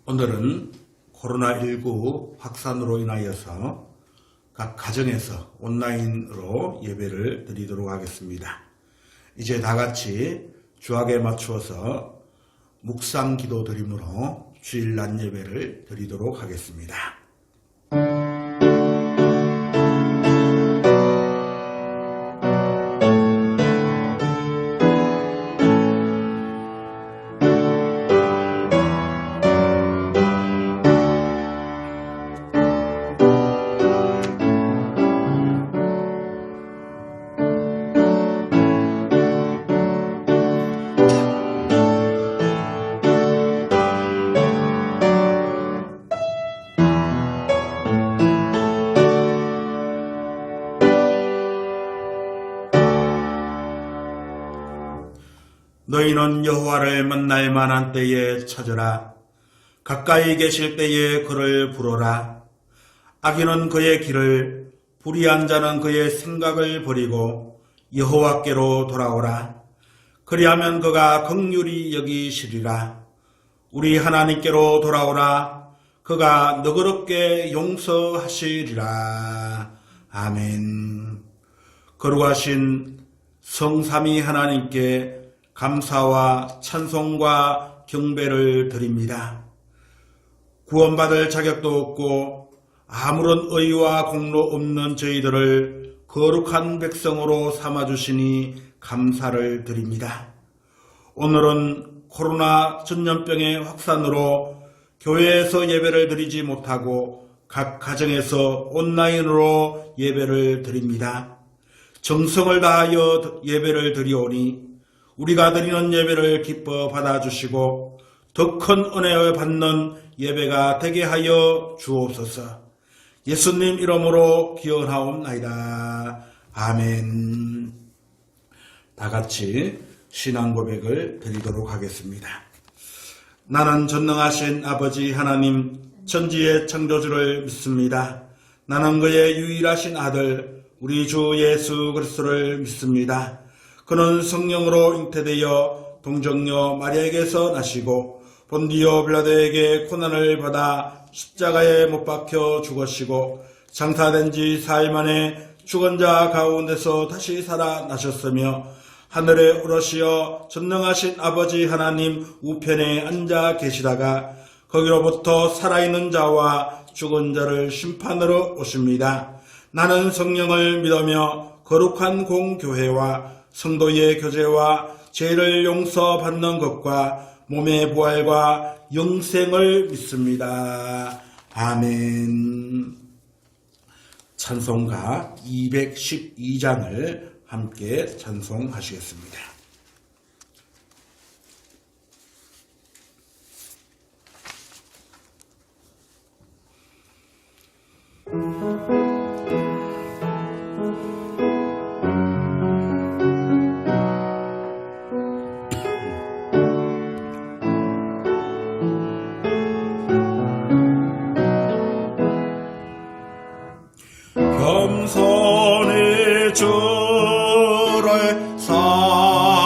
오늘은 코로나19 확산으로 인하여서 각 가정에서 온라인으로 예배를 드리도록 하겠습니다. 이제 다같이 주학에 맞추어서 묵상 기도 드림으로 주일 낮 예배를 드리도록 하겠습니다. 너희는 여호와를 만날 만한 때에 찾으라. 가까이 계실 때에 그를 부르라. 악인은 그의 길을, 불의한 자는 그의 생각을 버리고 여호와께로 돌아오라. 그리하면 그가 긍휼히 여기시리라. 우리 하나님께로 돌아오라. 그가 너그럽게 용서하시리라. 아멘. 거룩하신 성삼위 하나님께 감사와 찬송과 경배를 드립니다. 구원받을 자격도 없고 아무런 의와 공로 없는 저희들을 거룩한 백성으로 삼아주시니 감사를 드립니다. 오늘은 코로나 전염병의 확산으로 교회에서 예배를 드리지 못하고 각 가정에서 온라인으로 예배를 드립니다. 정성을 다하여 예배를 드리오니 우리가 드리는 예배를 기뻐 받아주시고 더 큰 은혜를 받는 예배가 되게 하여 주옵소서. 예수님 이름으로 기원하옵나이다. 아멘. 다같이 신앙 고백을 드리도록 하겠습니다. 나는 전능하신 아버지 하나님 천지의 창조주를 믿습니다. 나는 그의 유일하신 아들 우리 주 예수 그리스도를 믿습니다. 그는 성령으로 잉태되어 동정녀 마리아에게서 나시고 본디오 빌라도에게 고난을 받아 십자가에 못 박혀 죽으시고 장사된 지 4일 만에 죽은 자 가운데서 다시 살아나셨으며 하늘에 오르시어 전능하신 아버지 하나님 우편에 앉아 계시다가 거기로부터 살아있는 자와 죽은 자를 심판으로 오십니다. 나는 성령을 믿으며 거룩한 공교회와 성도의 교제와 죄를 용서받는 것과 몸의 부활과 영생을 믿습니다. 아멘. 찬송가 212장을 함께 찬송하시겠습니다. 겸손히 주를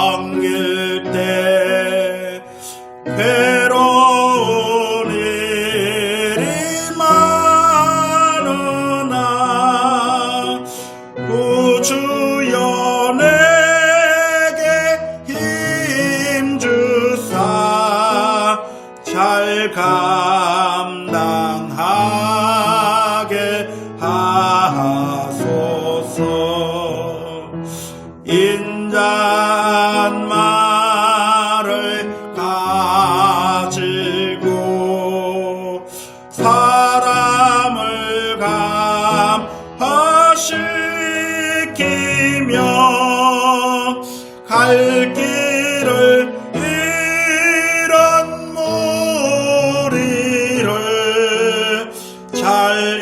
섬길 때 괴로운 일이 많으나 구주여 내게 힘주사 잘 감당하게 하소서. 인자한 말을 가지고 사람을 감화시키며 갈 길을 잃은 무리를 잘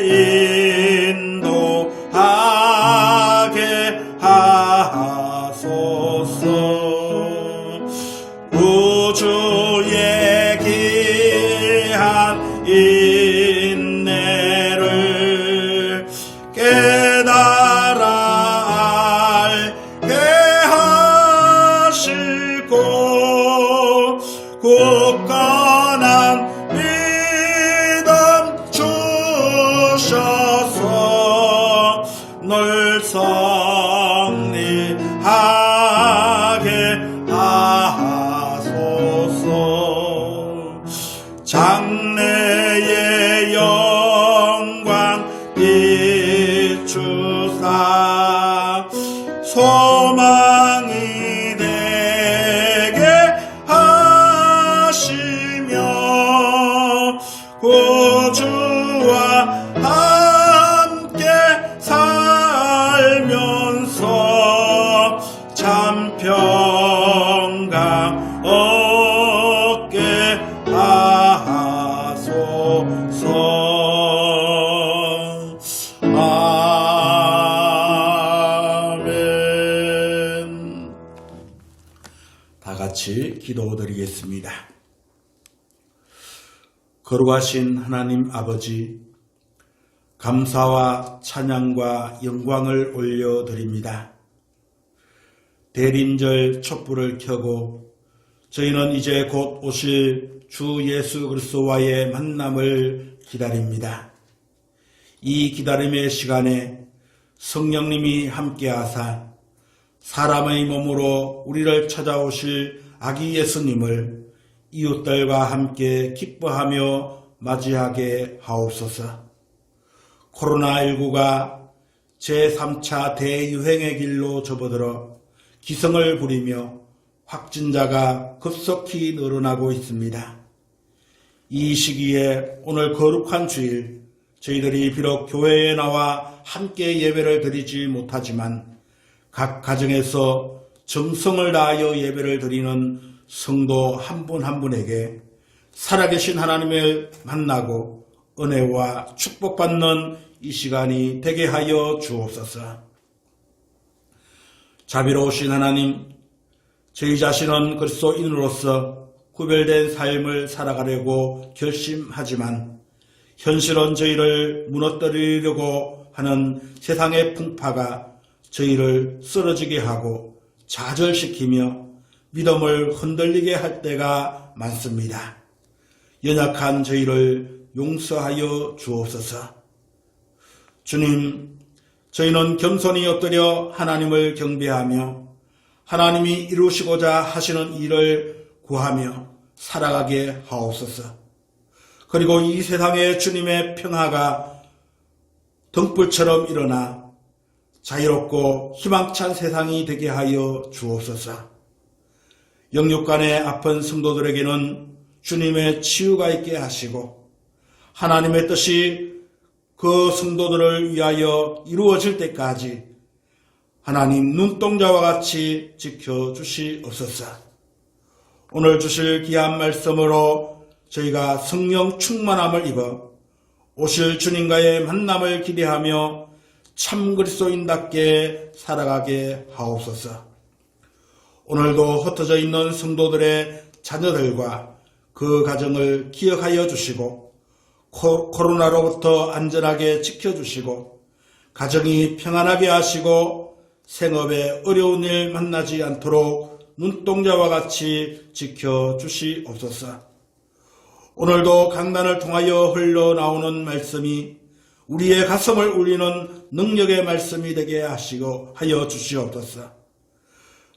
인도하게 하소서. 구주의 귀한 인내를 깨달아 알게 하시고 굳건한 믿음을 성리하게 하소서. 장래의 영광 비추사 소망이 되게 하시며 구주와 함께 살면서 참 평강 얻게 하소서. 아멘. 다 같이 기도드리겠습니다. 거룩하신 하나님 아버지, 감사와 찬양과 영광을 올려드립니다. 대림절 촛불을 켜고 저희는 이제 곧 오실 주 예수 그리스도와의 만남을 기다립니다. 이 기다림의 시간에 성령님이 함께하사 사람의 몸으로 우리를 찾아오실 아기 예수님을 이웃들과 함께 기뻐하며 맞이하게 하옵소서. 코로나19가 제3차 대유행의 길로 접어들어 기승을 부리며 확진자가 급속히 늘어나고 있습니다. 이 시기에 오늘 거룩한 주일 저희들이 비록 교회에 나와 함께 예배를 드리지 못하지만 각 가정에서 정성을 다하여 예배를 드리는 성도 한 분 한 분에게 살아계신 하나님을 만나고 은혜와 축복받는 이 시간이 되게 하여 주옵소서. 자비로우신 하나님, 저희 자신은 그리스도인으로서 구별된 삶을 살아가려고 결심하지만 현실은 저희를 무너뜨리려고 하는 세상의 풍파가 저희를 쓰러지게 하고 좌절시키며 믿음을 흔들리게 할 때가 많습니다. 연약한 저희를 용서하여 주옵소서. 주님, 저희는 겸손히 엎드려 하나님을 경배하며 하나님이 이루시고자 하시는 일을 구하며 살아가게 하옵소서. 그리고 이 세상에 주님의 평화가 등불처럼 일어나 자유롭고 희망찬 세상이 되게 하여 주옵소서. 영육간의 아픈 성도들에게는 주님의 치유가 있게 하시고 하나님의 뜻이 그 성도들을 위하여 이루어질 때까지 하나님 눈동자와 같이 지켜주시옵소서. 오늘 주실 귀한 말씀으로 저희가 성령 충만함을 입어 오실 주님과의 만남을 기대하며 참 그리스도인답게 살아가게 하옵소서. 오늘도 흩어져 있는 성도들의 자녀들과 그 가정을 기억하여 주시고 코로나로부터 안전하게 지켜주시고 가정이 평안하게 하시고 생업에 어려운 일 만나지 않도록 눈동자와 같이 지켜주시옵소서. 오늘도 강단을 통하여 흘러나오는 말씀이 우리의 가슴을 울리는 능력의 말씀이 되게 하시고 하여 주시옵소서.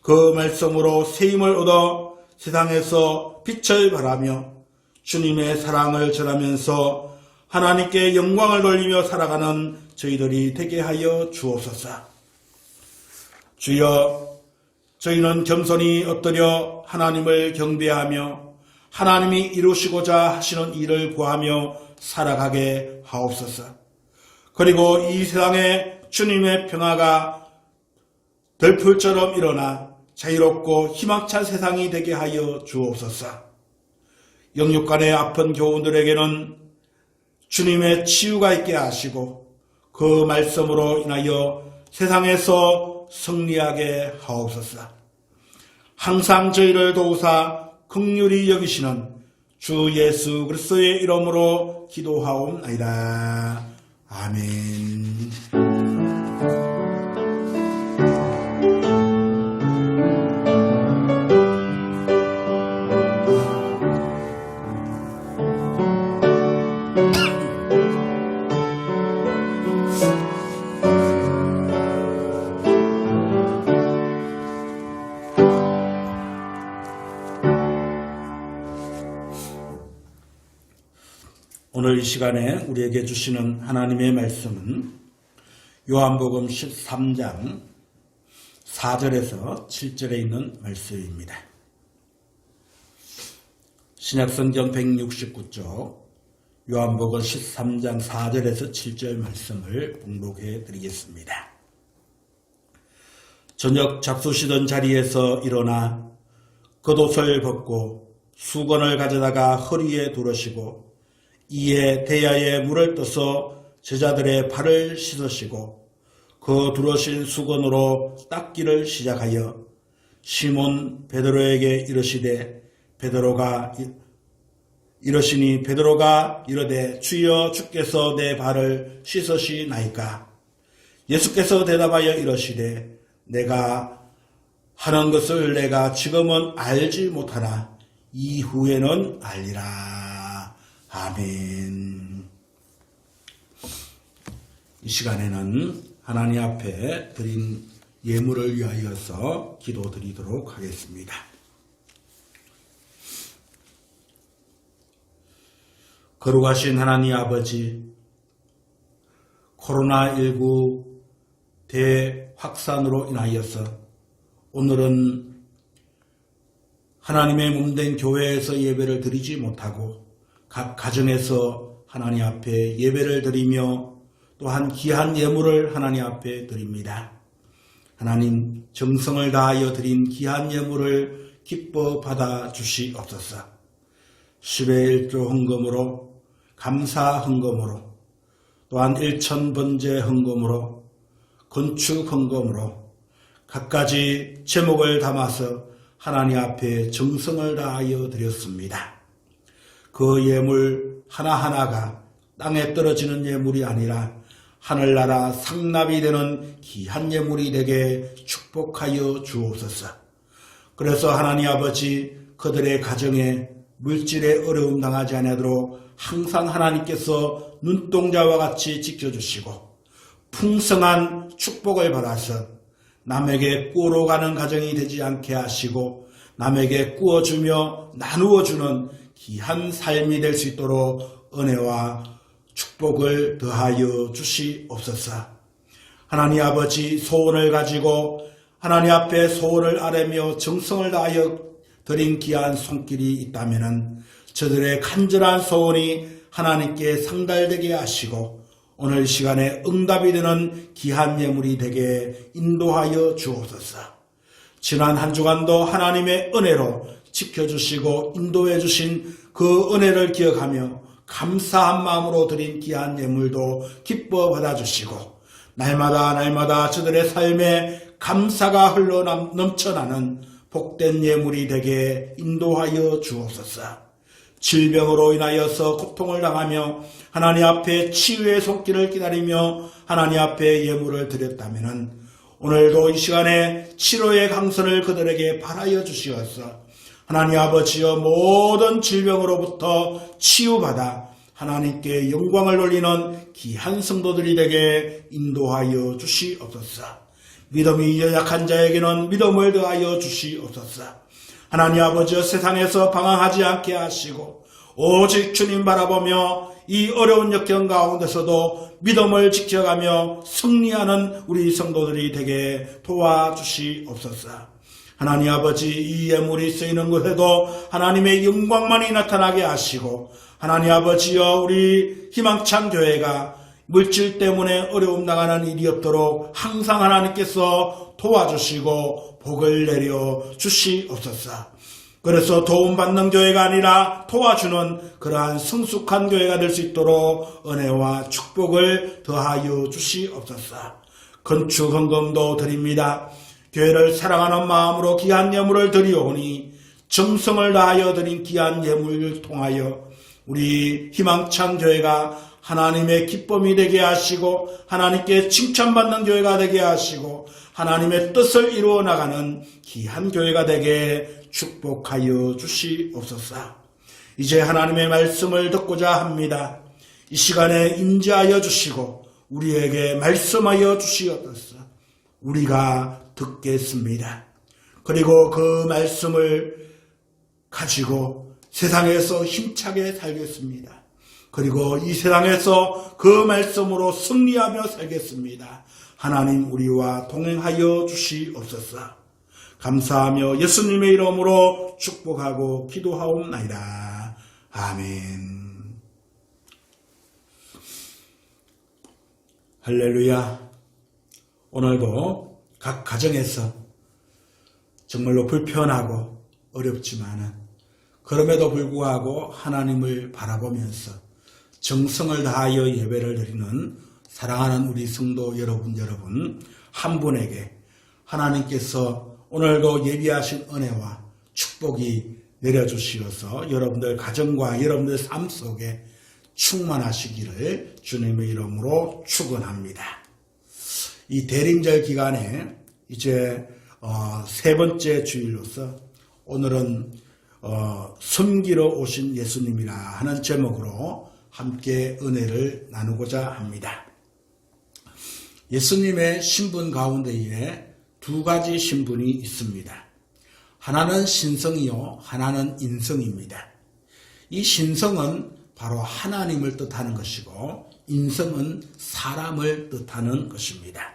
그 말씀으로 세임을 얻어 세상에서 빛을 발하며 주님의 사랑을 전하면서 하나님께 영광을 돌리며 살아가는 저희들이 되게 하여 주옵소서. 주여, 저희는 겸손히 엎드려 하나님을 경배하며 하나님이 이루시고자 하시는 일을 구하며 살아가게 하옵소서. 그리고 이 세상에 주님의 평화가 들풀처럼 일어나 자유롭고 희망찬 세상이 되게 하여 주옵소서. 영육간의 아픈 교우들에게는 주님의 치유가 있게 하시고 그 말씀으로 인하여 세상에서 승리하게 하옵소서. 항상 저희를 도우사 긍휼히 여기시는 주 예수 그리스도의 이름으로 기도하옵나이다. 아멘. 오늘 이 시간에 우리에게 주시는 하나님의 말씀은 요한복음 13장 4절에서 7절에 있는 말씀입니다. 신약성경 169쪽 요한복음 13장 4절에서 7절 말씀을 봉독해 드리겠습니다. 저녁 잡수시던 자리에서 일어나 겉옷을 벗고 수건을 가져다가 허리에 두르시고 이에 대야에 물을 떠서 제자들의 발을 씻으시고 그 두르신 수건으로 닦기를 시작하여 시몬 베드로에게 이르시되 베드로가 이르되 주여 주께서 내 발을 씻으시나이까. 예수께서 대답하여 이르시되 내가 하는 것을 내가 지금은 알지 못하나 이후에는 알리라. 아멘. 이 시간에는 하나님 앞에 드린 예물을 위하여서 기도드리도록 하겠습니다. 거룩하신 하나님 아버지, 코로나19 대확산으로 인하여서 오늘은 하나님의 몸된 교회에서 예배를 드리지 못하고 각 가정에서 하나님 앞에 예배를 드리며 또한 귀한 예물을 하나님 앞에 드립니다. 하나님 정성을 다하여 드린 귀한 예물을 기뻐 받아 주시옵소서. 10의 1조 헌금으로 감사 헌금으로 또한 1,000번제 헌금으로 건축 헌금으로 각가지 제목을 담아서 하나님 앞에 정성을 다하여 드렸습니다. 그 예물 하나하나가 땅에 떨어지는 예물이 아니라 하늘나라 상납이 되는 귀한 예물이 되게 축복하여 주옵소서. 그래서 하나님 아버지 그들의 가정에 물질에 어려움 당하지 않도록 항상 하나님께서 눈동자와 같이 지켜주시고 풍성한 축복을 받아서 남에게 꾸어 가는 가정이 되지 않게 하시고 남에게 꾸어주며 나누어주는 귀한 삶이 될 수 있도록 은혜와 축복을 더하여 주시옵소서. 하나님 아버지 소원을 가지고 하나님 앞에 소원을 아뢰며 정성을 다하여 드린 귀한 손길이 있다면 저들의 간절한 소원이 하나님께 상달되게 하시고 오늘 시간에 응답이 되는 귀한 예물이 되게 인도하여 주옵소서. 지난 한 주간도 하나님의 은혜로 지켜주시고 인도해 주신 그 은혜를 기억하며 감사한 마음으로 드린 귀한 예물도 기뻐 받아주시고 날마다 저들의 삶에 감사가 흘러 넘쳐나는 복된 예물이 되게 인도하여 주옵소서. 질병으로 인하여서 고통을 당하며 하나님 앞에 치유의 손길을 기다리며 하나님 앞에 예물을 드렸다면 오늘도 이 시간에 치료의 강선을 그들에게 바라여 주시옵소서. 하나님 아버지여 모든 질병으로부터 치유받아 하나님께 영광을 돌리는 귀한 성도들이 되게 인도하여 주시옵소서. 믿음이 연약한 자에게는 믿음을 더하여 주시옵소서. 하나님 아버지여 세상에서 방황하지 않게 하시고 오직 주님 바라보며 이 어려운 역경 가운데서도 믿음을 지켜가며 승리하는 우리 성도들이 되게 도와주시옵소서. 하나님 아버지 이 예물이 쓰이는 곳에도 하나님의 영광만이 나타나게 하시고 하나님 아버지여 우리 희망찬 교회가 물질 때문에 어려움 당하는 일이 없도록 항상 하나님께서 도와주시고 복을 내려 주시옵소서. 그래서 도움받는 교회가 아니라 도와주는 그러한 성숙한 교회가 될 수 있도록 은혜와 축복을 더하여 주시옵소서. 건축 헌금도 드립니다. 교회를 사랑하는 마음으로 귀한 예물을 드리오니 정성을 다하여 드린 귀한 예물을 통하여 우리 희망찬 교회가 하나님의 기쁨이 되게 하시고 하나님께 칭찬받는 교회가 되게 하시고 하나님의 뜻을 이루어 나가는 귀한 교회가 되게 축복하여 주시옵소서. 이제 하나님의 말씀을 듣고자 합니다. 이 시간에 임재하여 주시고 우리에게 말씀하여 주시옵소서. 우리가 듣겠습니다. 그리고 그 말씀을 가지고 세상에서 힘차게 살겠습니다. 그리고 이 세상에서 그 말씀으로 승리하며 살겠습니다. 하나님 우리와 동행하여 주시옵소서. 감사하며 예수님의 이름으로 축복하고 기도하옵나이다. 아멘. 할렐루야. 오늘도 각 가정에서 정말로 불편하고 어렵지만은 그럼에도 불구하고 하나님을 바라보면서 정성을 다하여 예배를 드리는 사랑하는 우리 성도 여러분 한 분에게 하나님께서 오늘도 예비하신 은혜와 축복이 내려주시어서 여러분들 가정과 여러분들 삶 속에 충만하시기를 주님의 이름으로 축원합니다. 이 대림절 기간에 이제 세 번째 주일로서 오늘은 섬기러 오신 예수님이라 하는 제목으로 함께 은혜를 나누고자 합니다. 예수님의 신분 가운데에 두 가지 신분이 있습니다. 하나는 신성이요, 하나는 인성입니다. 이 신성은 바로 하나님을 뜻하는 것이고 인성은 사람을 뜻하는 것입니다.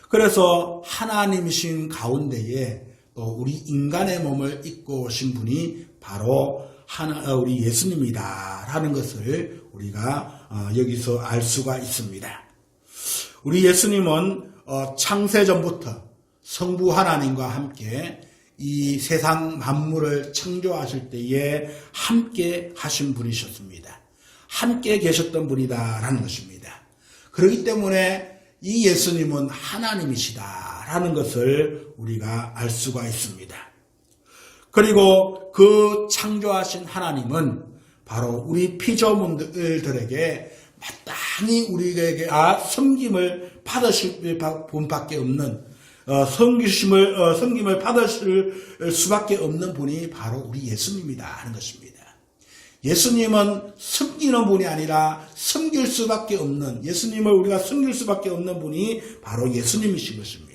그래서 하나님이신 가운데에 또 우리 인간의 몸을 입고 오신 분이 바로 우리 예수님이다라는 것을 우리가 여기서 알 수가 있습니다. 우리 예수님은 창세전부터 성부 하나님과 함께 이 세상 만물을 창조하실 때에 함께 하신 분이셨습니다. 함께 계셨던 분이다라는 것입니다. 그렇기 때문에 이 예수님은 하나님이시다라는 것을 우리가 알 수가 있습니다. 그리고 그 창조하신 하나님은 바로 우리 피조물들에게 마땅히 우리에게 섬김을 받으실 분밖에 없는 섬김을 받으실 수밖에 없는 분이 바로 우리 예수님이다 하는 것입니다. 예수님은 섬기는 분이 아니라 섬길 수밖에 없는, 예수님을 우리가 섬길 수밖에 없는 분이 바로 예수님이신 것입니다.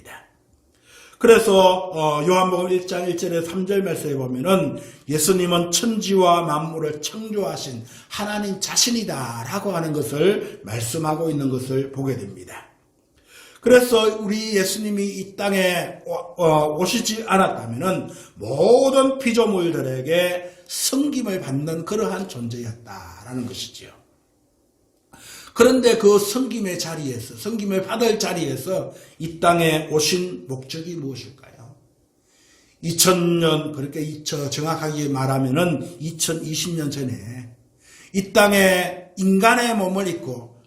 그래서 요한복음 1장 1절에 3절 말씀에 보면은 예수님은 천지와 만물을 창조하신 하나님 자신이다라고 하는 것을 말씀하고 있는 것을 보게 됩니다. 그래서 우리 예수님이 이 땅에 오시지 않았다면은 모든 피조물들에게 섬김을 받는 그러한 존재였다라는 것이지요. 그런데 그 섬김의 자리에서, 섬김을 받을 자리에서 이 땅에 오신 목적이 무엇일까요? 2000년, 그렇게 정확하게 말하면은 2020년 전에 이 땅에 인간의 몸을 입고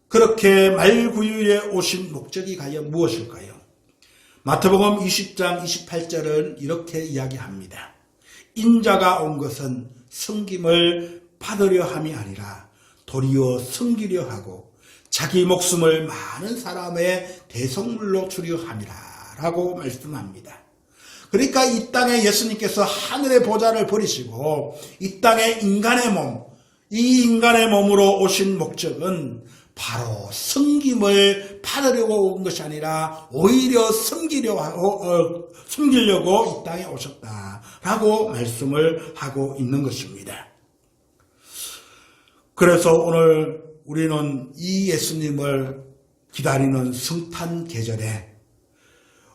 그렇게 말구유에 오신 목적이 과연 무엇일까요? 마태복음 20장 28절은 이렇게 이야기합니다. 인자가 온 것은 섬김을 받으려 함이 아니라 도리어 섬기려 하고 자기 목숨을 많은 사람의 대속물로 주려 함이라 라고 말씀합니다. 그러니까 이 땅에 예수님께서 하늘의 보좌를 버리시고 이 땅에 인간의 몸, 이 인간의 몸으로 오신 목적은 바로 섬김을 받으려고 온 것이 아니라 오히려 섬기려고 이 땅에 오셨다라고 말씀을 하고 있는 것입니다. 그래서 오늘 우리는 이 예수님을 기다리는 성탄 계절에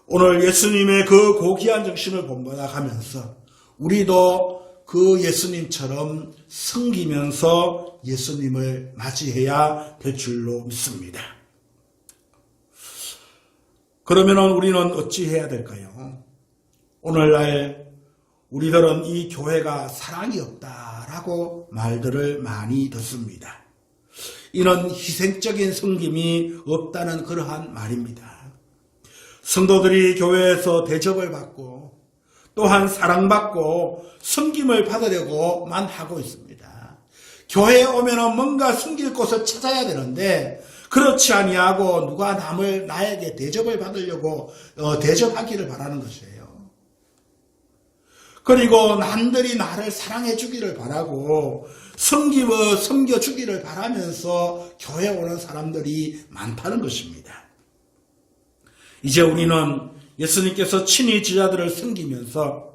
오늘 예수님의 그 고귀한 정신을 본받아가면서 우리도 그 예수님처럼 섬기면서 예수님을 맞이해야 될 줄로 믿습니다. 그러면 우리는 어찌 해야 될까요? 오늘날 우리들은 이 교회가 사랑이 없다라고 말들을 많이 듣습니다. 이는 희생적인 섬김이 없다는 그러한 말입니다. 성도들이 교회에서 대접을 받고 또한 사랑받고 섬김을 받으려고만 하고 있습니다. 교회에 오면 뭔가 섬길 곳을 찾아야 되는데 그렇지 아니하고 누가 나에게 대접을 받으려고 대접하기를 바라는 것이에요. 그리고 남들이 나를 사랑해 주기를 바라고 섬겨 주기를 바라면서 교회에 오는 사람들이 많다는 것입니다. 이제 우리는 예수님께서 친히 제자들을 섬기면서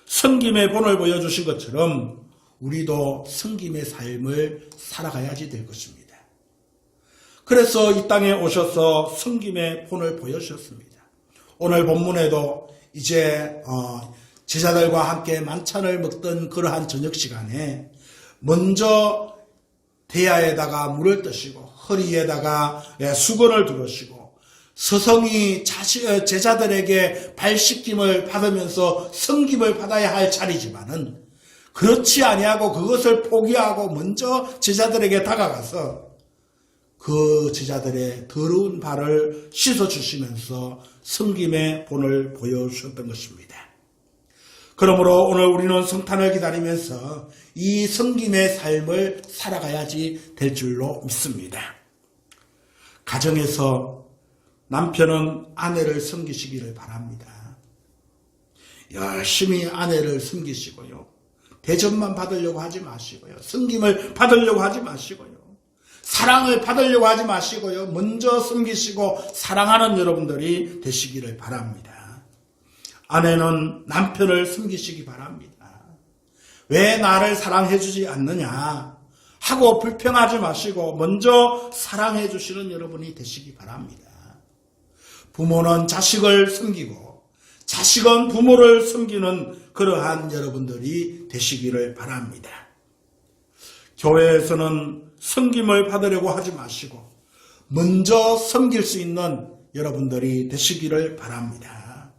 섬김의 본을 보여주신 것처럼 우리도 섬김의 삶을 살아가야지 될 것입니다. 그래서 이 땅에 오셔서 섬김의 본을 보여주셨습니다. 오늘 본문에도 이제 제자들과 함께 만찬을 먹던 그러한 저녁 시간에 먼저 대야에다가 물을 뜨시고 허리에다가 수건을 두르시고 서성이 제자들에게 발 씻김을 받으면서 섬김을 받아야 할 자리지만은 그렇지 아니하고 그것을 포기하고 먼저 제자들에게 다가가서 그 제자들의 더러운 발을 씻어주시면서 섬김의 본을 보여주셨던 것입니다. 그러므로 오늘 우리는 성탄을 기다리면서 이 섬김의 삶을 살아가야지 될 줄로 믿습니다. 가정에서 남편은 아내를 섬기시기를 바랍니다. 열심히 아내를 섬기시고요. 대접만 받으려고 하지 마시고요. 섬김을 받으려고 하지 마시고요. 사랑을 받으려고 하지 마시고요. 먼저 섬기시고 사랑하는 여러분들이 되시기를 바랍니다. 아내는 남편을 섬기시기 바랍니다. 왜 나를 사랑해 주지 않느냐 하고 불평하지 마시고 먼저 사랑해 주시는 여러분이 되시기 바랍니다. 부모는 자식을 섬기고 자식은 부모를 섬기는 그러한 여러분들이 되시기를 바랍니다. 교회에서는 섬김을 받으려고 하지 마시고 먼저 섬길 수 있는 여러분들이 되시기를 바랍니다.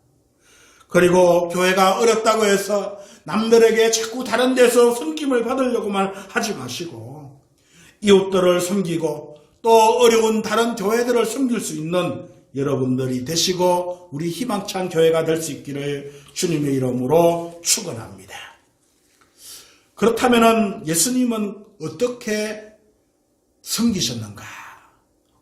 그리고 교회가 어렵다고 해서 남들에게 자꾸 다른 데서 섬김을 받으려고만 하지 마시고 이웃들을 섬기고 또 어려운 다른 교회들을 섬길 수 있는 여러분들이 되시고 우리 희망찬 교회가 될 수 있기를 주님의 이름으로 축원합니다. 그렇다면 예수님은 어떻게 섬기셨는가?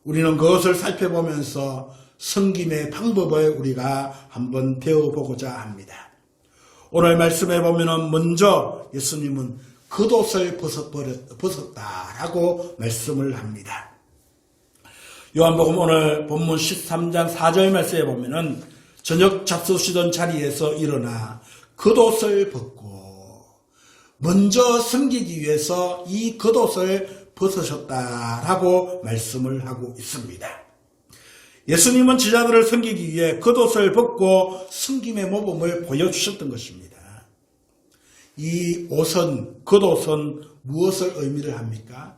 우리는 그것을 살펴보면서 섬김의 방법을 우리가 한번 배워보고자 합니다. 오늘 말씀해 보면 먼저 예수님은 겉옷을 벗었다라고 말씀을 합니다. 요한복음 오늘 본문 13장 4절 말씀에 보면은 저녁 잡수시던 자리에서 일어나 겉옷을 벗고 먼저 섬기기 위해서 이 겉옷을 벗으셨다라고 말씀을 하고 있습니다. 예수님은 제자들을 섬기기 위해 겉옷을 벗고 섬김의 모범을 보여주셨던 것입니다. 이 옷은, 겉옷은 무엇을 의미를 합니까?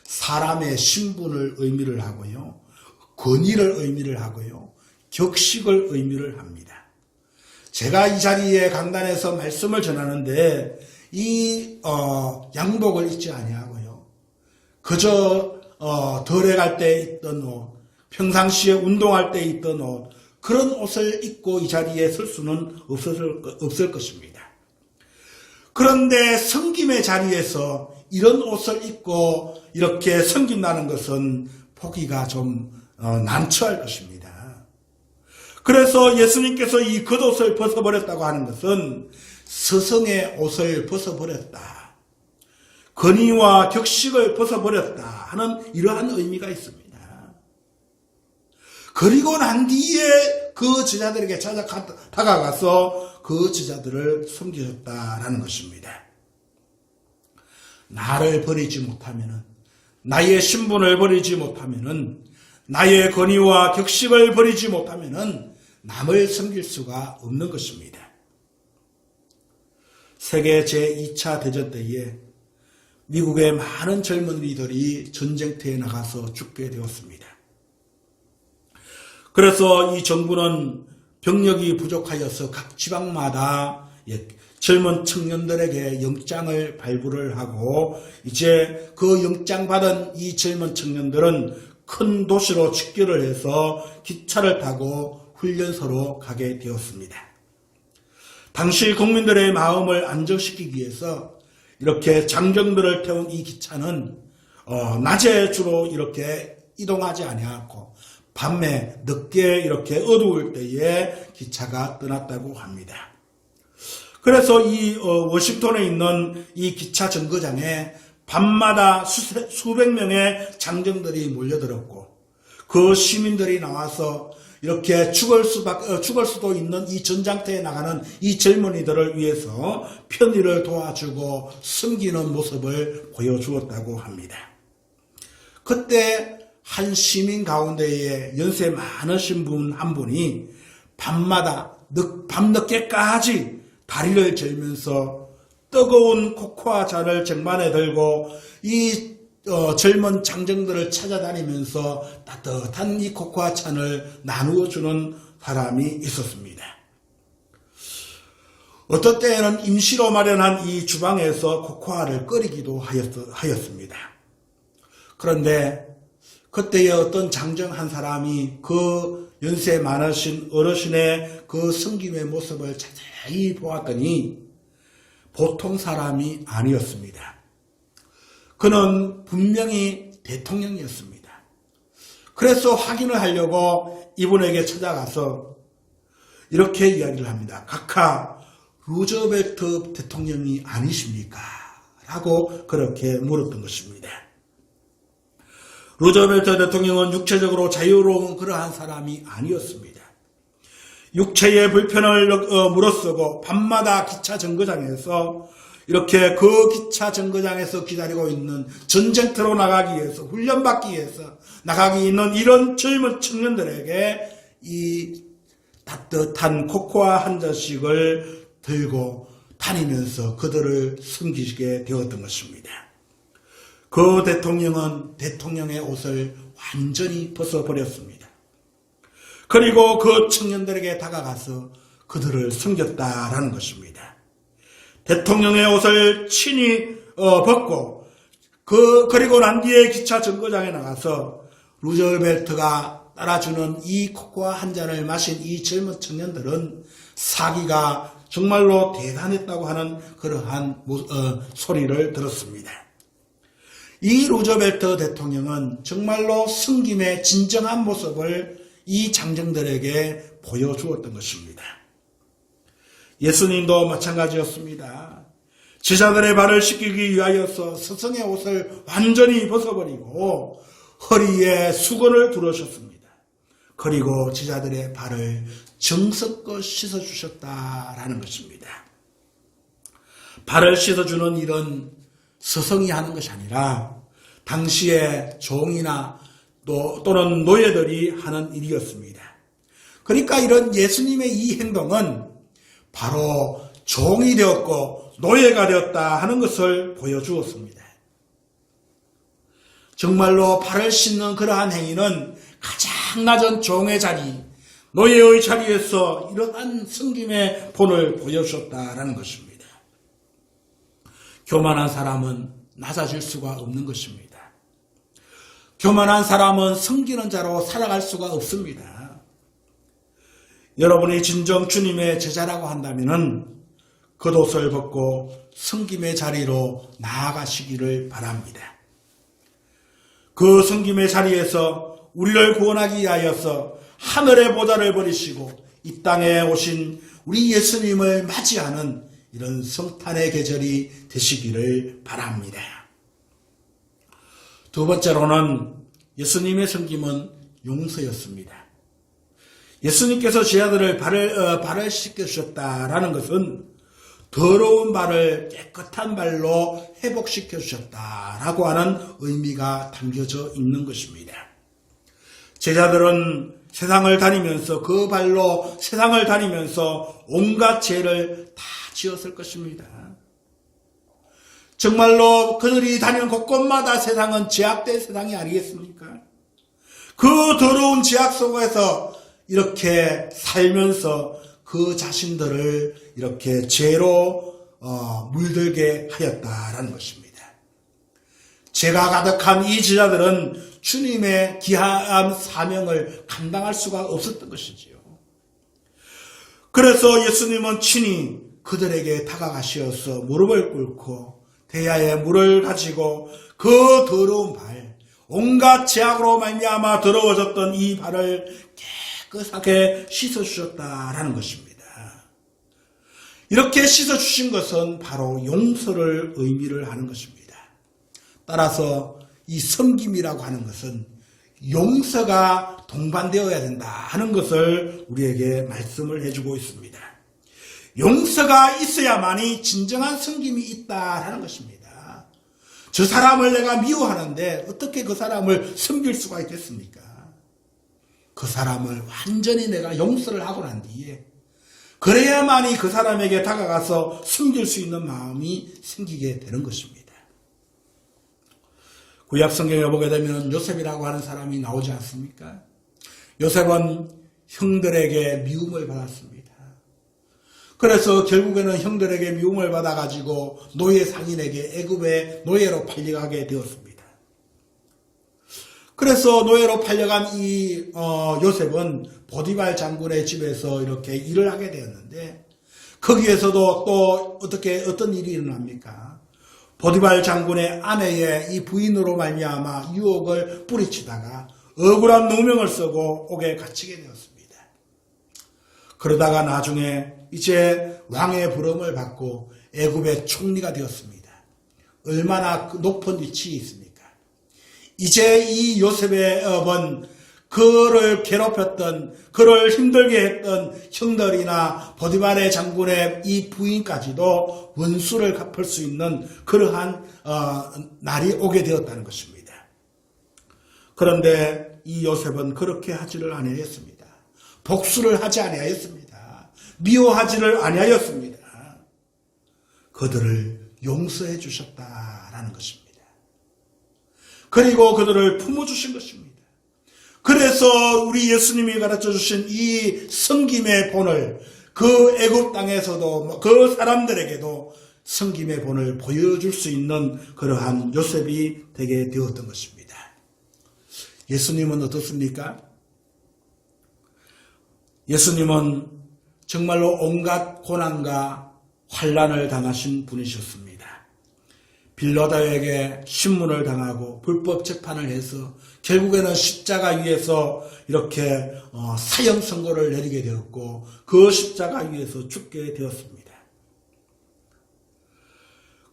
사람의 신분을 의미를 하고요. 권위를 의미를 하고요. 격식을 의미를 합니다. 제가 이 자리에 강단에서 말씀을 전하는데 이 양복을 입지 아니하고요. 그저 덜에 갈 때 입던 옷, 평상시에 운동할 때 입던 옷, 그런 옷을 입고 이 자리에 설 수는 없을 것입니다. 그런데 섬김의 자리에서 이런 옷을 입고 이렇게 섬긴다는 것은 보기가 좀 난처할 것입니다. 그래서 예수님께서 이 겉옷을 벗어버렸다고 하는 것은 서성의 옷을 벗어버렸다. 권위와 격식을 벗어버렸다 하는 이러한 의미가 있습니다. 그리고 난 뒤에 그 제자들에게 다가가서 그 제자들을 섬기셨다라는 것입니다. 나를 버리지 못하면은, 나의 신분을 버리지 못하면은, 나의 권위와 격식을 버리지 못하면은 남을 섬길 수가 없는 것입니다. 세계 제2차 대전 때에 미국의 많은 젊은이들이 전쟁터에 나가서 죽게 되었습니다. 그래서 이 정부는 병력이 부족하여서 각 지방마다 젊은 청년들에게 영장을 발부를 하고 이제 그 영장 받은 이 젊은 청년들은 큰 도시로 직결을 해서 기차를 타고 훈련소로 가게 되었습니다. 당시 국민들의 마음을 안정시키기 위해서 이렇게 장정들을 태운 이 기차는 낮에 주로 이렇게 이동하지 아니하고 밤에 늦게 이렇게 어두울 때에 기차가 떠났다고 합니다. 그래서 이 워싱턴에 있는 이 기차 정거장에 밤마다 수백 명의 장정들이 몰려들었고 그 시민들이 나와서 이렇게 죽을 수도 있는 이 전장터에 나가는 이 젊은이들을 위해서 편의를 도와주고 섬기는 모습을 보여주었다고 합니다. 그때 한 시민 가운데에 연세 많으신 분 한 분이 밤마다 밤늦게까지 다리를 절면서 뜨거운 코코아 잔을 쟁반에 들고 이 젊은 장정들을 찾아다니면서 따뜻한 이 코코아 잔을 나누어 주는 사람이 있었습니다. 어떤 때에는 임시로 마련한 이 주방에서 코코아를 끓이기도 하였습니다. 그런데 그때의 어떤 장정 한 사람이 그 연세 많으신 어르신의 그 섬김의 모습을 자세히 보았더니 보통 사람이 아니었습니다. 그는 분명히 대통령이었습니다. 그래서 확인을 하려고 이분에게 찾아가서 이렇게 이야기를 합니다. 각하 루즈벨트 대통령이 아니십니까? 라고 그렇게 물었던 것입니다. 루즈벨트 대통령은 육체적으로 자유로운 그러한 사람이 아니었습니다. 육체의 불편을 무릅쓰고 밤마다 기차 정거장에서 이렇게 그 기차 정거장에서 기다리고 있는 전쟁터로 나가기 위해서 훈련받기 위해서 나가기 있는 이런 젊은 청년들에게 이 따뜻한 코코아 한 잔씩을 들고 다니면서 그들을 섬기게 되었던 것입니다. 그 대통령은 대통령의 옷을 완전히 벗어버렸습니다. 그리고 그 청년들에게 다가가서 그들을 섬겼다라는 것입니다. 대통령의 옷을 친히 벗고 그리고 난 뒤에 기차 정거장에 나가서 루즈벨트가 따라주는 이 코코아 한 잔을 마신 이 젊은 청년들은 사기가 정말로 대단했다고 하는 그러한 소리를 들었습니다. 이 루즈벨트 대통령은 정말로 섬김의 진정한 모습을 이 장정들에게 보여주었던 것입니다. 예수님도 마찬가지였습니다. 제자들의 발을 씻기기 위하여서 스승의 옷을 완전히 벗어버리고 허리에 수건을 두르셨습니다. 그리고 제자들의 발을 정성껏 씻어주셨다라는 것입니다. 발을 씻어주는 일은 스승이 하는 것이 아니라 당시에 종이나 또는 노예들이 하는 일이었습니다. 그러니까 이런 예수님의 이 행동은 바로 종이 되었고 노예가 되었다 하는 것을 보여주었습니다. 정말로 발을 씻는 그러한 행위는 가장 낮은 종의 자리, 노예의 자리에서 이러한 섬김의 본을 보여주었다라는 것입니다. 교만한 사람은 낮아질 수가 없는 것입니다. 교만한 사람은 섬기는 자로 살아갈 수가 없습니다. 여러분이 진정 주님의 제자라고 한다면 겉옷을 벗고 섬김의 자리로 나아가시기를 바랍니다. 그 섬김의 자리에서 우리를 구원하기 위하여서 하늘의 보좌를 버리시고 이 땅에 오신 우리 예수님을 맞이하는 이런 성탄의 계절이 되시기를 바랍니다. 두 번째로는 예수님의 섬김은 용서였습니다. 예수님께서 제자들을 발을 씻겨주셨다라는 것은 더러운 발을 깨끗한 발로 회복시켜주셨다라고 하는 의미가 담겨져 있는 것입니다. 제자들은 세상을 다니면서 그 발로 세상을 다니면서 온갖 죄를 다 지었을 것입니다. 정말로 그들이 다니는 곳곳마다 세상은 죄악된 세상이 아니겠습니까? 그 더러운 죄악 속에서 이렇게 살면서 그 자신들을 이렇게 죄로 물들게 하였다라는 것입니다. 죄가 가득한 이 제자들은 주님의 귀한 사명을 감당할 수가 없었던 것이지요. 그래서 예수님은 친히 그들에게 다가가시어서 무릎을 꿇고 대야에 물을 가지고 그 더러운 발, 온갖 죄악으로 말미암아 더러워졌던 이 발을 깨끗하게 씻어주셨다라는 것입니다. 이렇게 씻어주신 것은 바로 용서를 의미를 하는 것입니다. 따라서 이 섬김이라고 하는 것은 용서가 동반되어야 된다 하는 것을 우리에게 말씀을 해주고 있습니다. 용서가 있어야만이 진정한 섬김이 있다라는 것입니다. 저 사람을 내가 미워하는데 어떻게 그 사람을 섬길 수가 있겠습니까? 그 사람을 완전히 내가 용서를 하고 난 뒤에 그래야만이 그 사람에게 다가가서 섬길 수 있는 마음이 생기게 되는 것입니다. 구약 성경에 보게 되면 요셉이라고 하는 사람이 나오지 않습니까? 요셉은 형들에게 미움을 받았습니다. 그래서 결국에는 형들에게 미움을 받아가지고 노예 상인에게 애굽의 노예로 팔려가게 되었습니다. 그래서 노예로 팔려간 이 요셉은 보디발 장군의 집에서 이렇게 일을 하게 되었는데 거기에서도 또 어떤 일이 일어납니까? 보디발 장군의 아내의 이 부인으로 말미암아 유혹을 뿌리치다가 억울한 누명을 쓰고 옥에 갇히게 되었습니다. 그러다가 나중에 이제 왕의 부름을 받고 애굽의 총리가 되었습니다. 얼마나 높은 위치에 있습니까? 이제 이 요셉의 업은 그를 괴롭혔던, 그를 힘들게 했던 형들이나 보디발의 장군의 이 부인까지도 원수를 갚을 수 있는 그러한 날이 오게 되었다는 것입니다. 그런데 이 요셉은 그렇게 하지를 아니하였습니다. 복수를 하지 아니하였습니다. 미워하지를 아니하였습니다. 그들을 용서해 주셨다라는 것입니다. 그리고 그들을 품어주신 것입니다. 그래서 우리 예수님이 가르쳐 주신 이 섬김의 본을 그 애굽 땅에서도 그 사람들에게도 섬김의 본을 보여줄 수 있는 그러한 요셉이 되게 되었던 것입니다. 예수님은 어떻습니까? 예수님은 정말로 온갖 고난과 환난을 당하신 분이셨습니다. 빌라도에게 신문을 당하고 불법 재판을 해서 결국에는 십자가 위에서 이렇게 사형 선고를 내리게 되었고 그 십자가 위에서 죽게 되었습니다.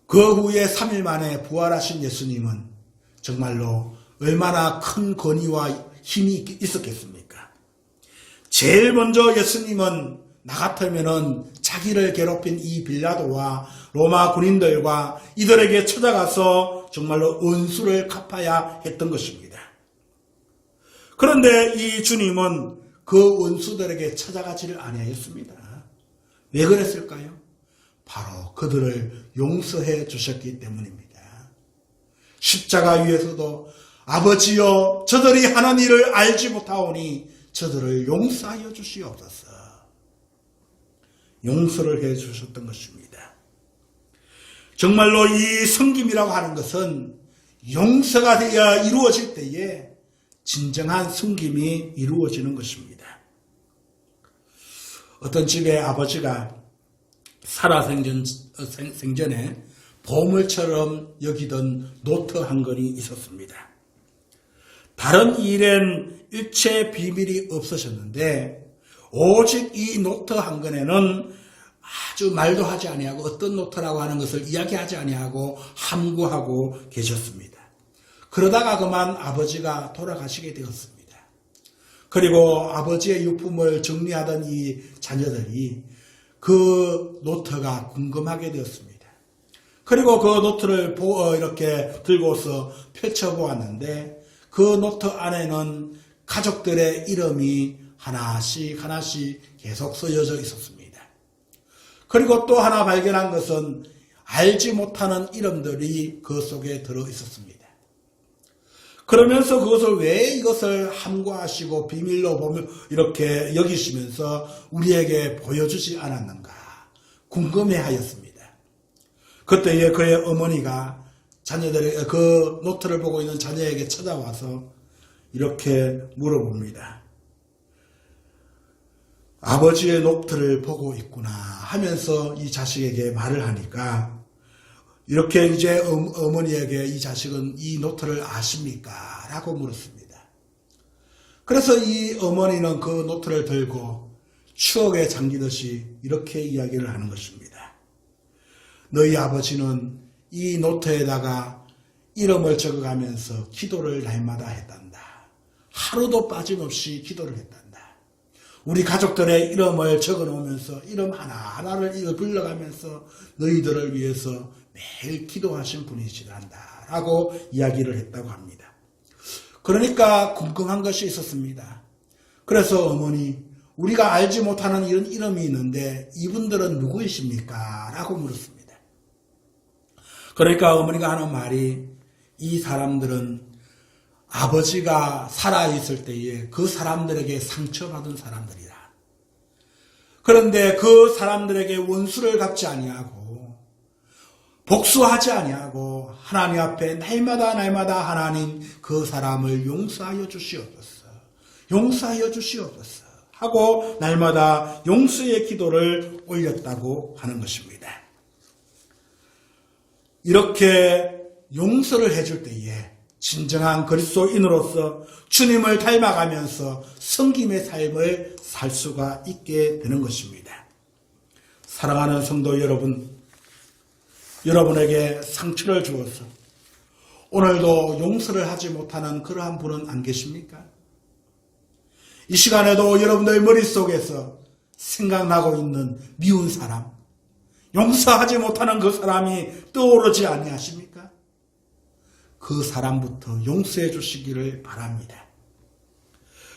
그 후에 3일 만에 부활하신 예수님은 정말로 얼마나 큰 권위와 힘이 있었겠습니까? 제일 먼저 예수님은 나 같으면은 자기를 괴롭힌 이 빌라도와 로마 군인들과 이들에게 찾아가서 정말로 원수를 갚아야 했던 것입니다. 그런데 이 주님은 그 원수들에게 찾아가지를 아니하였습니다. 왜 그랬을까요? 바로 그들을 용서해 주셨기 때문입니다. 십자가 위에서도 아버지여 저들이 하는 일을 알지 못하오니 저들을 용서하여 주시옵소서. 용서를 해 주셨던 것입니다. 정말로 이 섬김이라고 하는 것은 용서가 되어 이루어질 때에 진정한 섬김이 이루어지는 것입니다. 어떤 집의 아버지가 살아생전에 보물처럼 여기던 노트 한 권이 있었습니다. 다른 일엔 일체 비밀이 없으셨는데 오직 이 노트 한 권에는 아주 말도 하지 아니하고 어떤 노트라고 하는 것을 이야기하지 아니하고 함구하고 계셨습니다. 그러다가 그만 아버지가 돌아가시게 되었습니다. 그리고 아버지의 유품을 정리하던 이 자녀들이 그 노트가 궁금하게 되었습니다. 그리고 그 노트를 이렇게 들고서 펼쳐보았는데 그 노트 안에는 가족들의 이름이 하나씩 계속 쓰여져 있었습니다. 그리고 또 하나 발견한 것은 알지 못하는 이름들이 그 속에 들어 있었습니다. 그러면서 그것을 왜 이것을 함구하시고 비밀로 보며 이렇게 여기시면서 우리에게 보여주지 않았는가 궁금해하였습니다. 그때에 그의 어머니가 자녀들의 그 노트를 보고 있는 자녀에게 찾아와서 이렇게 물어봅니다. 아버지의 노트를 보고 있구나 하면서 이 자식에게 말을 하니까 이렇게 이제 어머니에게 이 자식은 이 노트를 아십니까? 라고 물었습니다. 그래서 이 어머니는 그 노트를 들고 추억에 잠기듯이 이렇게 이야기를 하는 것입니다. 너희 아버지는 이 노트에다가 이름을 적어가면서 기도를 날마다 했단다. 하루도 빠짐없이 기도를 했단다. 우리 가족들의 이름을 적어놓으면서 이름 하나하나를 불러가면서 너희들을 위해서 매일 기도하신 분이시란다 라고 이야기를 했다고 합니다. 그러니까 궁금한 것이 있었습니다. 그래서 어머니, 우리가 알지 못하는 이런 이름이 있는데 이분들은 누구이십니까? 라고 물었습니다. 그러니까 어머니가 하는 말이, 이 사람들은 아버지가 살아있을 때에 그 사람들에게 상처받은 사람들이라. 그런데 그 사람들에게 원수를 갚지 아니하고 복수하지 아니하고 하나님 앞에 날마다 하나님 그 사람을 용서하여 주시옵소서. 용서하여 주시옵소서. 하고 날마다 용서의 기도를 올렸다고 하는 것입니다. 이렇게 용서를 해줄 때에 진정한 그리스도인으로서 주님을 닮아가면서 섬김의 삶을 살 수가 있게 되는 것입니다. 사랑하는 성도 여러분, 여러분에게 상처를 주어서 오늘도 용서를 하지 못하는 그러한 분은 안 계십니까? 이 시간에도 여러분들 머릿속에서 생각나고 있는 미운 사람, 용서하지 못하는 그 사람이 떠오르지 아니하십니까? 그 사람부터 용서해 주시기를 바랍니다.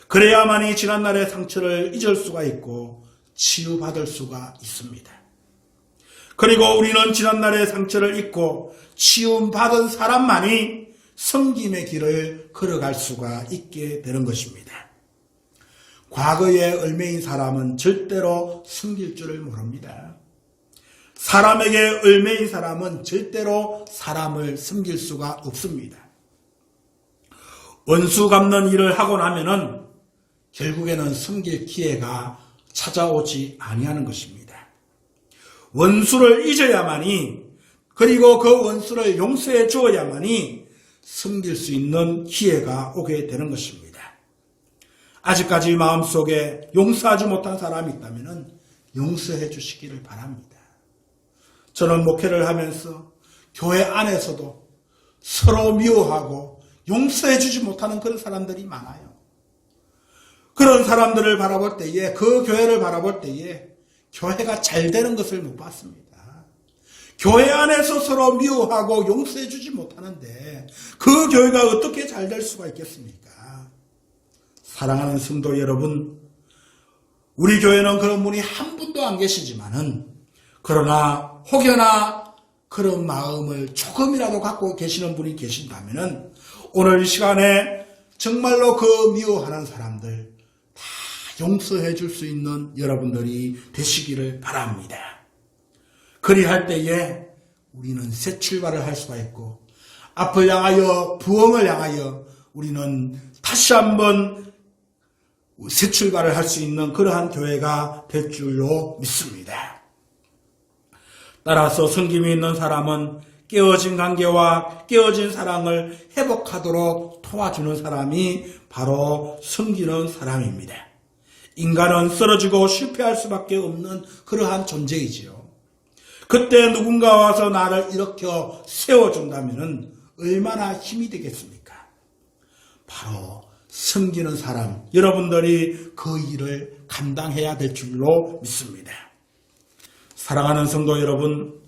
그래야만이 지난날의 상처를 잊을 수가 있고 치유받을 수가 있습니다. 그리고 우리는 지난날의 상처를 잊고 치유받은 사람만이 섬김의 길을 걸어갈 수가 있게 되는 것입니다. 과거의 얼매인 사람은 절대로 섬길 줄을 모릅니다. 사람에게 얼매인 사람은 절대로 사람을 섬길 수가 없습니다. 원수 갚는 일을 하고 나면은 결국에는 섬길 기회가 찾아오지 아니하는 것입니다. 원수를 잊어야만이, 그리고 그 원수를 용서해 주어야만이 섬길 수 있는 기회가 오게 되는 것입니다. 아직까지 마음속에 용서하지 못한 사람이 있다면 용서해 주시기를 바랍니다. 저는 목회를 하면서 교회 안에서도 서로 미워하고 용서해 주지 못하는 그런 사람들이 많아요. 그런 사람들을 바라볼 때에, 그 교회를 바라볼 때에 교회가 잘 되는 것을 못 봤습니다. 교회 안에서 서로 미워하고 용서해 주지 못하는데 그 교회가 어떻게 잘 될 수가 있겠습니까? 사랑하는 성도 여러분, 우리 교회는 그런 분이 한 분도 안 계시지만은, 그러나 혹여나 그런 마음을 조금이라도 갖고 계시는 분이 계신다면은 오늘 이 시간에 정말로 그 미워하는 사람들 다 용서해 줄 수 있는 여러분들이 되시기를 바랍니다. 그리할 때에 우리는 새 출발을 할 수가 있고 앞을 향하여, 부흥을 향하여 우리는 다시 한번 새 출발을 할 수 있는 그러한 교회가 될 줄로 믿습니다. 따라서 섬김이 있는 사람은 깨어진 관계와 깨어진 사랑을 회복하도록 도와주는 사람이 바로 섬기는 사람입니다. 인간은 쓰러지고 실패할 수밖에 없는 그러한 존재이지요. 그때 누군가 와서 나를 일으켜 세워준다면 얼마나 힘이 되겠습니까? 바로 섬기는 사람, 여러분들이 그 일을 감당해야 될 줄로 믿습니다. 사랑하는 성도 여러분,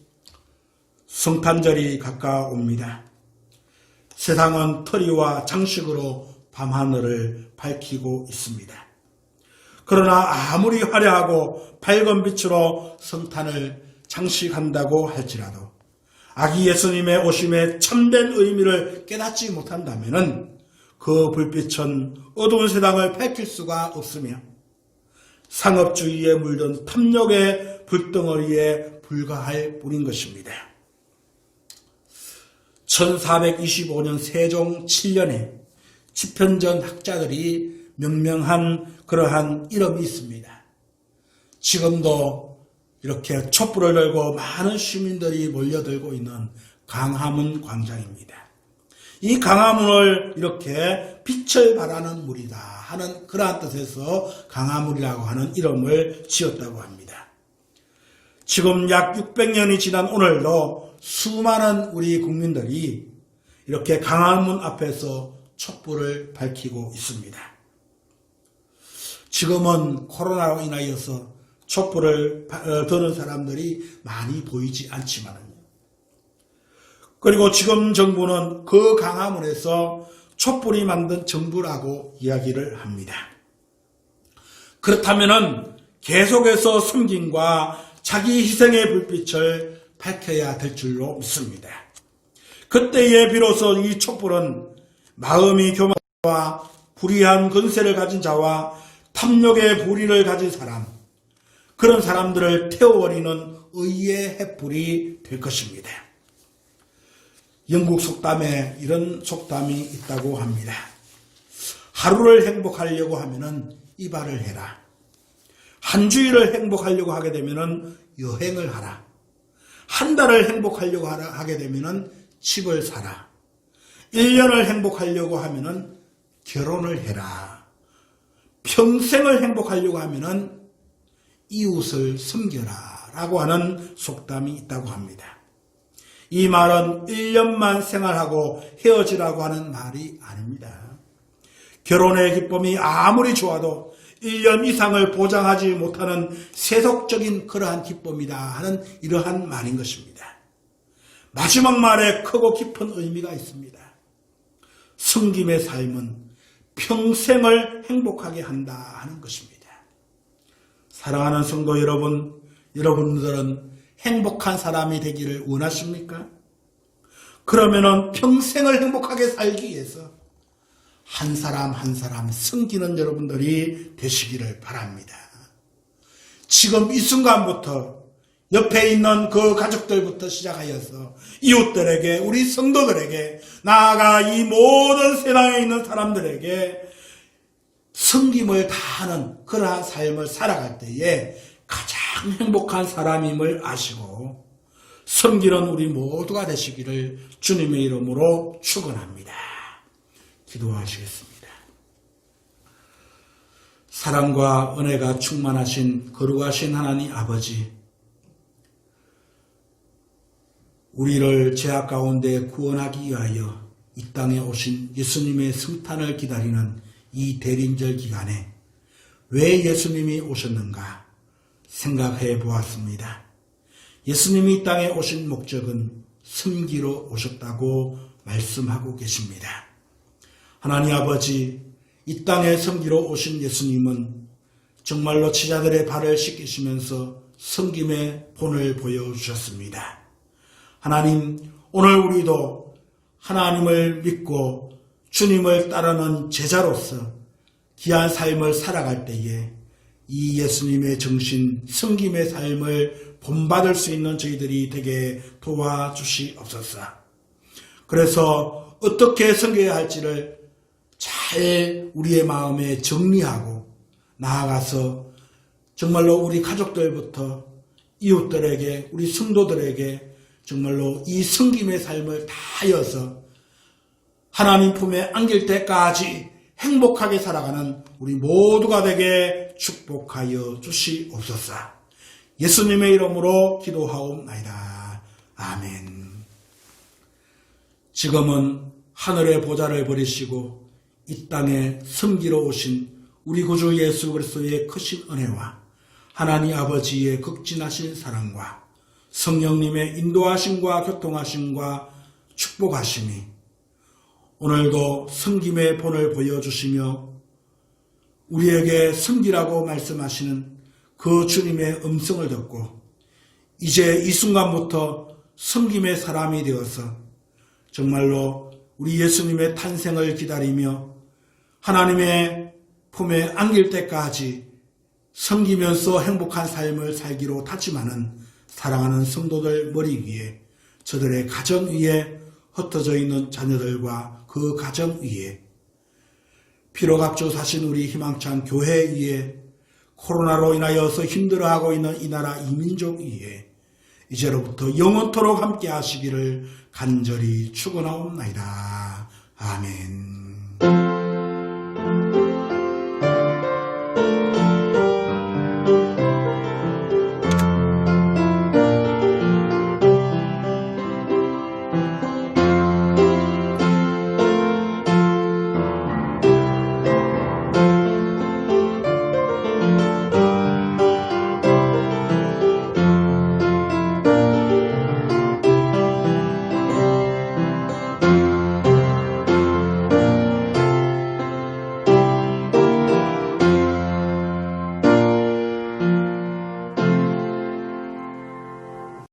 성탄절이 가까워옵니다. 세상은 트리와 장식으로 밤하늘을 밝히고 있습니다. 그러나 아무리 화려하고 밝은 빛으로 성탄을 장식한다고 할지라도 아기 예수님의 오심의 참된 의미를 깨닫지 못한다면 그 불빛은 어두운 세상을 밝힐 수가 없으며 상업주의에 물든 탐욕의 불덩어리에 불과할 뿐인 것입니다. 1425년 세종 7년에 집현전 학자들이 명명한 그러한 이름이 있습니다. 지금도 이렇게 촛불을 들고 많은 시민들이 몰려들고 있는 강화문 광장입니다. 이 강화문을 이렇게 빛을 발하는 물이다 하는 그러한 뜻에서 강화문이라고 하는 이름을 지었다고 합니다. 지금 약 600년이 지난 오늘도 수많은 우리 국민들이 이렇게 강화문 앞에서 촛불을 밝히고 있습니다. 지금은 코로나로 인하여서 촛불을 드는 사람들이 많이 보이지 않지만요. 그리고 지금 정부는 그 광화문에서 촛불이 만든 정부라고 이야기를 합니다. 그렇다면은 계속해서 섬김과 자기 희생의 불빛을 밝혀야 될 줄로 믿습니다. 그때에 비로소 이 촛불은 마음이 교만과 불의한 권세를 가진 자와 탐욕의 불의를 가진 사람, 그런 사람들을 태워버리는 의의 횃불이 될 것입니다. 영국 속담에 이런 속담이 있다고 합니다. 하루를 행복하려고 하면은 이발을 해라. 한 주일을 행복하려고 하게 되면은 여행을 하라. 한 달을 행복하려고 하게 되면은 집을 사라. 1년을 행복하려고 하면은 결혼을 해라. 평생을 행복하려고 하면은 이웃을 섬겨라 라고 하는 속담이 있다고 합니다. 이 말은 1년만 생활하고 헤어지라고 하는 말이 아닙니다. 결혼의 기쁨이 아무리 좋아도 1년 이상을 보장하지 못하는 세속적인 그러한 기쁨이다 하는 이러한 말인 것입니다. 마지막 말에 크고 깊은 의미가 있습니다. 섬김의 삶은 평생을 행복하게 한다 하는 것입니다. 사랑하는 성도 여러분, 여러분들은 행복한 사람이 되기를 원하십니까? 그러면은 평생을 행복하게 살기 위해서 한 사람 한 사람 섬기는 여러분들이 되시기를 바랍니다. 지금 이 순간부터 옆에 있는 그 가족들부터 시작하여서 이웃들에게, 우리 성도들에게, 나아가 이 모든 세상에 있는 사람들에게 섬김을 다하는 그러한 삶을 살아갈 때에 가장 행복한 사람임을 아시고 섬기는 우리 모두가 되시기를 주님의 이름으로 축원합니다. 기도하시겠습니다. 사랑과 은혜가 충만하신 거룩하신 하나님 아버지, 우리를 죄악 가운데 구원하기 위하여 이 땅에 오신 예수님의 성탄을 기다리는 이 대림절 기간에 왜 예수님이 오셨는가 생각해 보았습니다. 예수님이 이 땅에 오신 목적은 섬기러 오셨다고 말씀하고 계십니다. 하나님 아버지, 이 땅에 섬기러 오신 예수님은 정말로 제자들의 발을 씻기시면서 섬김의 본을 보여주셨습니다. 하나님, 오늘 우리도 하나님을 믿고 주님을 따르는 제자로서 귀한 삶을 살아갈 때에 이 예수님의 정신, 섬김의 삶을 본받을 수 있는 저희들이 되게 도와주시옵소서. 그래서 어떻게 섬겨야 할지를 잘 우리의 마음에 정리하고 나아가서 정말로 우리 가족들부터 이웃들에게, 우리 성도들에게 정말로 이 섬김의 삶을 다하여서 하나님 품에 안길 때까지 행복하게 살아가는 우리 모두가 되게 축복하여 주시옵소서. 예수님의 이름으로 기도하옵나이다. 아멘. 지금은 하늘의 보좌를 버리시고 이 땅에 섬기러 오신 우리 구주 예수 그리스도의 크신 은혜와 하나님 아버지의 극진하신 사랑과 성령님의 인도하심과 교통하심과 축복하심이 오늘도 섬김의 본을 보여주시며 우리에게 섬기라고 말씀하시는 그 주님의 음성을 듣고 이제 이 순간부터 섬김의 사람이 되어서 정말로 우리 예수님의 탄생을 기다리며 하나님의 품에 안길 때까지 섬기면서 행복한 삶을 살기로 다짐하는 사랑하는 성도들 머리 위에, 저들의 가정 위에, 흩어져 있는 자녀들과 그 가정 위에, 피로각조 사신 우리 희망찬 교회 위에, 코로나로 인하여서 힘들어하고 있는 이 나라 이민족 위에 이제로부터 영원토록 함께 하시기를 간절히 축원하옵나이다. 아멘.